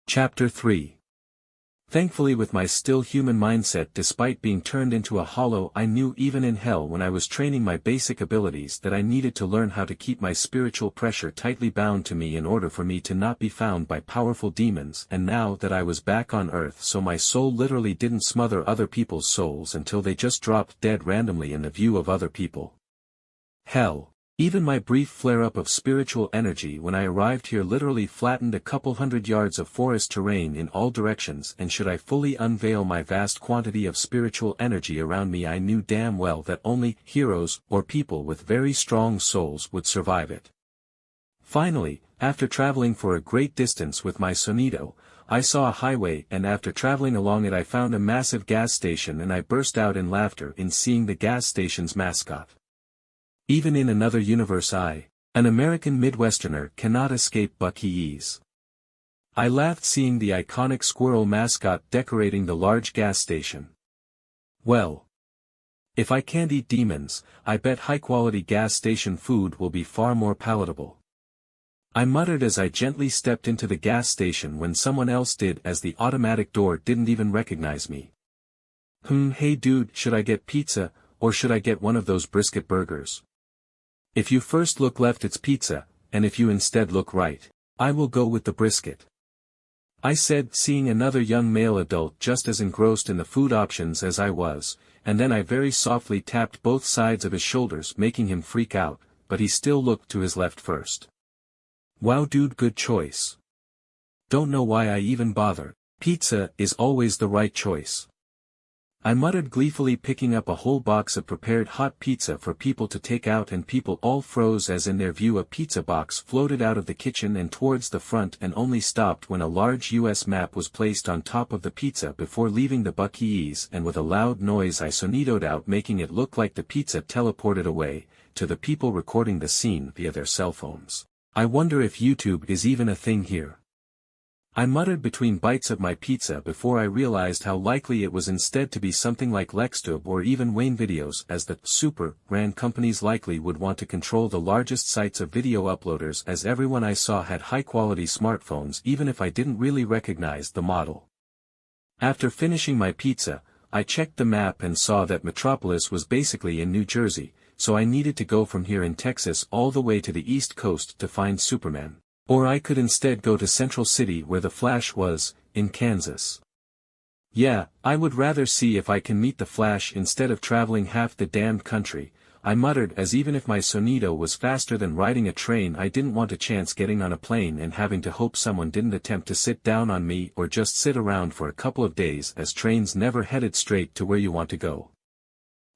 Chapter 3. Thankfully, with my still human mindset despite being turned into a hollow, I knew even in hell when I was training my basic abilities that I needed to learn how to keep my spiritual pressure tightly bound to me in order for me to not be found by powerful demons, and now that I was back on Earth, so my soul literally didn't smother other people's souls until they just dropped dead randomly in the view of other people. Hell. Even my brief flare-up of spiritual energy when I arrived here literally flattened a couple hundred yards of forest terrain in all directions, and should I fully unveil my vast quantity of spiritual energy around me, I knew damn well that only heroes or people with very strong souls would survive it. Finally, after traveling for a great distance with my Sonido, I saw a highway, and after traveling along it I found a massive gas station, and I burst out in laughter in seeing the gas station's mascot. Even in another universe an American Midwesterner, cannot escape Bucky Ease. I laughed seeing the iconic squirrel mascot decorating the large gas station. Well, if I can't eat demons, I bet high-quality gas station food will be far more palatable. I muttered as I gently stepped into the gas station when someone else did, as the automatic door didn't even recognize me. Hey dude, should I get pizza, or should I get one of those brisket burgers? If you first look left it's pizza, and if you instead look right, I will go with the brisket. I said, seeing another young male adult just as engrossed in the food options as I was, and then I very softly tapped both sides of his shoulders making him freak out, but he still looked to his left first. Wow dude, good choice. Don't know why I even bother, pizza is always the right choice. I muttered gleefully, picking up a whole box of prepared hot pizza for people to take out, and people all froze as in their view a pizza box floated out of the kitchen and towards the front, and only stopped when a large US map was placed on top of the pizza before leaving the Bucky Ease, and with a loud noise I sonidoed out, making it look like the pizza teleported away, to the people recording the scene via their cell phones. I wonder if YouTube is even a thing here. I muttered between bites of my pizza before I realized how likely it was instead to be something like LexTube or even Wayne Videos, as the super ran companies likely would want to control the largest sites of video uploaders, as everyone I saw had high-quality smartphones even if I didn't really recognize the model. After finishing my pizza, I checked the map and saw that Metropolis was basically in New Jersey, so I needed to go from here in Texas all the way to the East Coast to find Superman. Or I could instead go to Central City where the Flash was, in Kansas. Yeah, I would rather see if I can meet the Flash instead of traveling half the damned country, I muttered, as even if my Sonido was faster than riding a train I didn't want a chance getting on a plane and having to hope someone didn't attempt to sit down on me or just sit around for a couple of days, as trains never headed straight to where you want to go.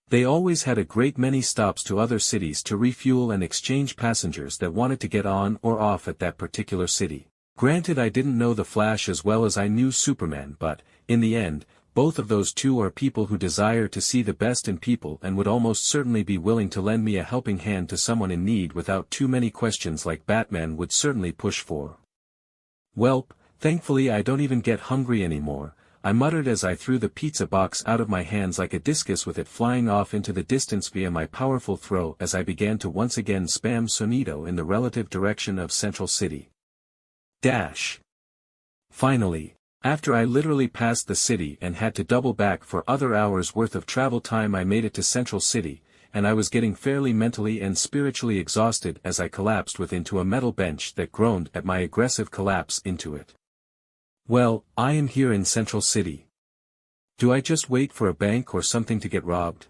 They always had a great many stops to other cities to refuel and exchange passengers that wanted to get on or off at that particular city. Granted, I didn't know the Flash as well as I knew Superman, but, in the end, both of those two are people who desire to see the best in people and would almost certainly be willing to lend me a helping hand to someone in need without too many questions like Batman would certainly push for. Welp, thankfully I don't even get hungry anymore, I muttered as I threw the pizza box out of my hands like a discus, with it flying off into the distance via my powerful throw as I began to once again spam Sonido in the relative direction of Central City. Dash. Finally, after I literally passed the city and had to double back for other hours worth of travel time, I made it to Central City, and I was getting fairly mentally and spiritually exhausted as I collapsed into a metal bench that groaned at my aggressive collapse into it. Well, I am here in Central City. Do I just wait for a bank or something to get robbed?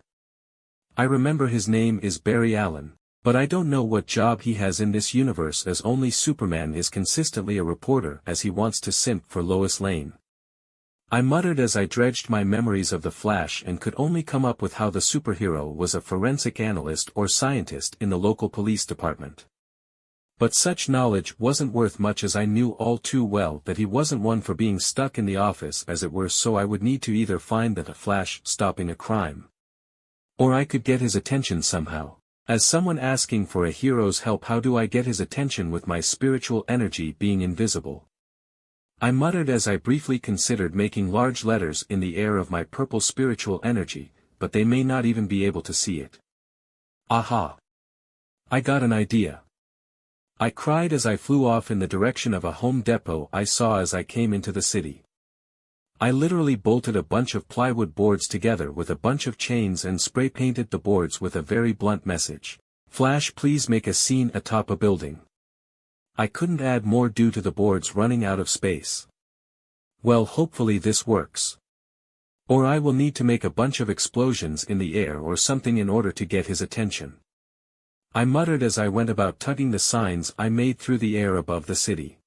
I remember his name is Barry Allen, but I don't know what job he has in this universe, as only Superman is consistently a reporter as he wants to simp for Lois Lane. I muttered as I dredged my memories of the Flash and could only come up with how the superhero was a forensic analyst or scientist in the local police department. But such knowledge wasn't worth much, as I knew all too well that he wasn't one for being stuck in the office as it were, so I would need to either find the Flash stopping a crime, or I could get his attention somehow. As someone asking for a hero's help, how do I get his attention with my spiritual energy being invisible? I muttered as I briefly considered making large letters in the air of my purple spiritual energy, but they may not even be able to see it. Aha! I got an idea. I cried as I flew off in the direction of a home depot I saw as I came into the city. I literally bolted a bunch of plywood boards together with a bunch of chains and spray-painted the boards with a very blunt message. Flash, please make a scene atop a building. I couldn't add more due to the boards running out of space. Well, hopefully this works. Or I will need to make a bunch of explosions in the air or something in order to get his attention. I muttered as I went about tugging the signs I made through the air above the city.